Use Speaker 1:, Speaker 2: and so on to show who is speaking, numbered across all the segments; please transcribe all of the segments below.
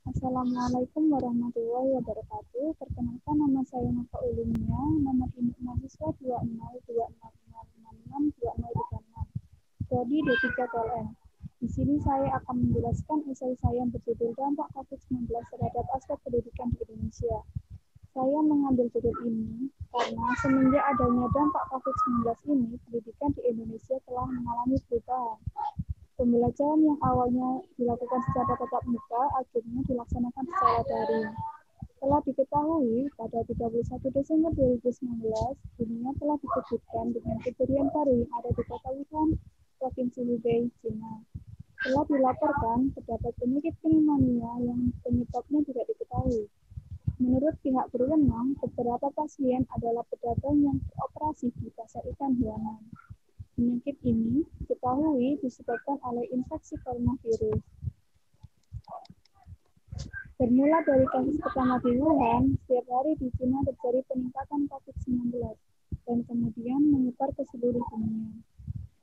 Speaker 1: Assalamualaikum warahmatullahi wabarakatuh. Perkenalkan, nama saya Nova Ulumia, nomor induk mahasiswa 202656662036, prodi D3 TLM. Di sini saya akan menjelaskan esai saya yang berjudul Dampak COVID-19 terhadap aspek pendidikan di Indonesia. Saya mengambil judul ini karena semenjak adanya dampak COVID-19 ini, pendidikan di Indonesia telah mengalami perubahan. Pembelajaran yang awalnya dilakukan secara tatap muka akhirnya dilaksanakan secara daring. Telah diketahui pada 31 Desember 2019, dunia telah dikejutkan dengan kejadian baru yang ada di kota Wuhan, Provinsi Hubei, Cina. Telah dilaporkan terdapat penyakit pneumonia yang penyebabnya tidak diketahui. Menurut pihak berwenang, beberapa pasien adalah pedagang yang beroperasi di pasar ikan Huanan. Penyakit ini diketahui disebabkan oleh infeksi coronavirus. Bermula dari kasus pertama di Wuhan, setiap hari di Cina terjadi peningkatan COVID-19 dan kemudian menyebar ke seluruh dunia.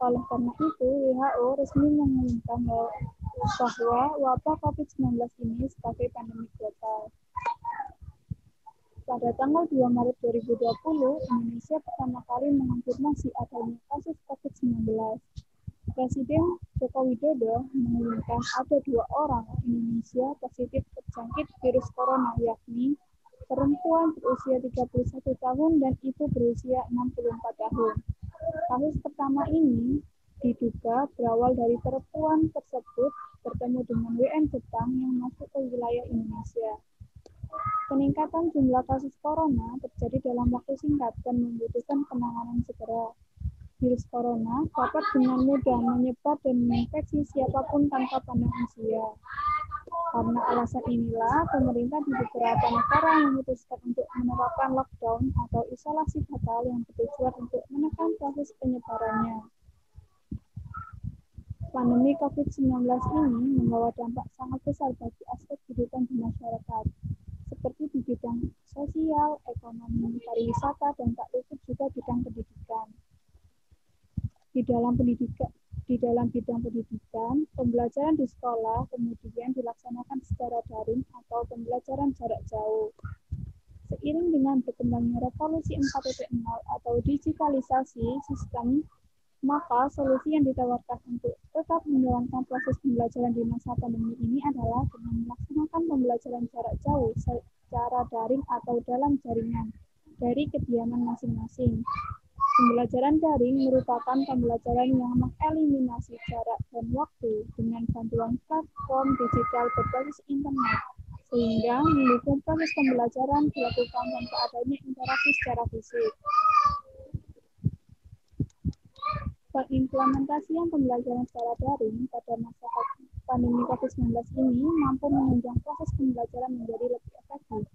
Speaker 1: Oleh karena itu, WHO resmi mengumumkan bahwa wabah COVID-19 ini sebagai pandemi global. Pada tanggal 2 Maret 2020, Indonesia pertama kali mengonfirmasi adanya kasus COVID-19. Presiden Joko Widodo mengumumkan ada 2 orang Indonesia positif terjangkit virus corona, yakni perempuan berusia 31 tahun dan ibu berusia 64 tahun. Kasus pertama ini diduga berawal dari perempuan tersebut bertemu dengan WN Jepang yang masuk ke wilayah Indonesia. Peningkatan jumlah kasus corona terjadi dalam waktu singkat dan membutuhkan penanganan segera. Virus corona dapat dengan mudah menyebar dan menginfeksi siapapun tanpa pandang usia. Karena alasan inilah, pemerintah di beberapa negara memutuskan untuk menerapkan lockdown atau isolasi total yang bertujuan untuk menekan proses penyebarannya. Pandemi COVID-19 ini membawa dampak sangat besar bagi aspek kehidupan di masyarakat, seperti di bidang sosial, ekonomi, pariwisata, dan tak luput juga bidang pendidikan. Di dalam bidang pendidikan, pembelajaran di sekolah kemudian dilaksanakan secara daring atau pembelajaran jarak jauh. Seiring dengan berkembangnya revolusi 4.0 atau digitalisasi sistem, maka solusi yang ditawarkan untuk tetap menjalankan proses pembelajaran di masa pandemi ini adalah dengan melaksanakan pembelajaran jarak jauh secara daring atau dalam jaringan dari kediaman masing-masing. Pembelajaran daring merupakan pembelajaran yang mengeliminasi jarak dan waktu dengan bantuan platform digital berbasis internet, sehingga mendukung proses pembelajaran dilakukan tanpa adanya interaksi secara fisik. Pengimplementasian pembelajaran secara daring pada masa pandemi COVID-19 ini mampu menunjang proses pembelajaran menjadi lebih efektif,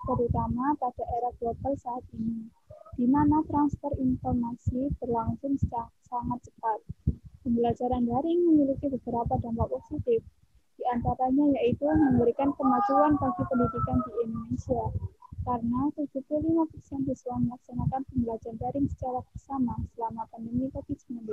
Speaker 1: terutama pada era global saat ini, di mana transfer informasi berlangsung sangat cepat. Pembelajaran daring memiliki beberapa dampak positif, di antaranya yaitu memberikan kemajuan bagi pendidikan di Indonesia, karena 75% siswa melaksanakan pembelajaran daring secara bersama selama pandemi COVID-19.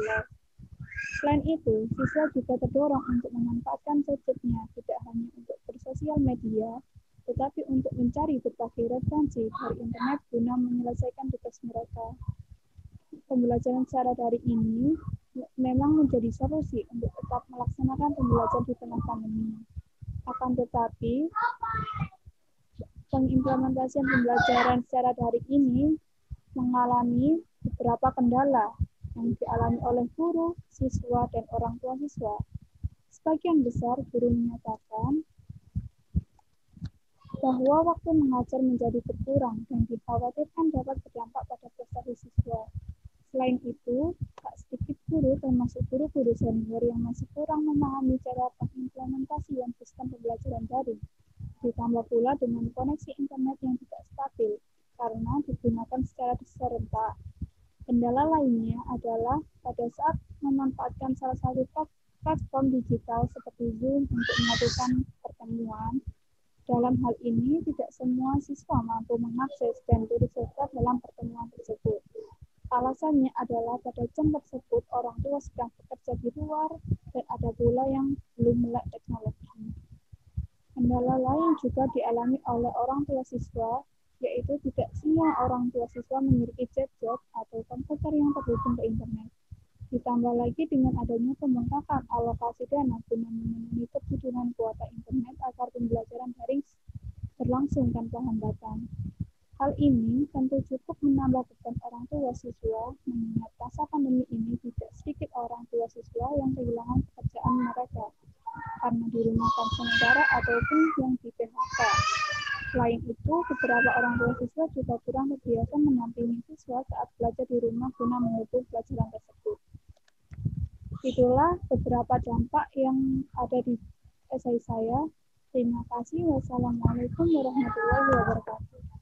Speaker 1: Selain itu, siswa juga terdorong untuk memanfaatkan gadgetnya tidak hanya untuk bersosial media, tetapi untuk mencari berbagai referensi dari internet guna menyelesaikan tugas mereka. Pembelajaran secara daring ini memang menjadi solusi untuk tetap melaksanakan pembelajaran di tengah pandemi. Akan tetapi, pengimplementasian pembelajaran secara daring ini mengalami beberapa kendala yang dialami oleh guru, siswa, dan orang tua siswa. Sebagian besar guru menyatakan bahwa waktu mengajar menjadi berkurang dan dikhawatirkan dapat berdampak pada prestasi siswa. Selain itu, tak sedikit guru termasuk guru-guru senior yang masih kurang memahami cara pengimplementasian sistem pembelajaran daring. Ditambah pula dengan koneksi internet yang tidak stabil karena digunakan secara serentak. Kendala lainnya adalah pada saat memanfaatkan salah satu platform digital seperti Zoom untuk melakukan pertemuan. Dalam hal ini, tidak semua siswa mampu mengakses dan turut serta dalam pertemuan tersebut. Alasannya adalah pada jam tersebut orang tua sedang bekerja di luar dan ada pula yang belum melek teknologi. Kendala lain juga dialami oleh orang tua siswa, yaitu tidak semua orang tua siswa memiliki gadget atau komputer yang terhubung ke internet. Ditambah lagi dengan adanya pembengkakan alokasi dana guna memenuhi kebutuhan kuota internet agar pembelajaran daring berlangsung tanpa hambatan. Hal ini tentu cukup menambah beban orang tua siswa, mengingat masa pandemi ini tidak sedikit orang tua siswa yang kehilangan pekerjaan mereka karena dirumahkan sementara ataupun yang di PHK. Selain itu, beberapa orang tua siswa juga kurang terbiasa mendampingi siswa saat belajar di rumah guna mendukung pelajaran tersebut. Itulah beberapa dampak yang ada di esai saya. Terima kasih. Wassalamualaikum warahmatullahi wabarakatuh.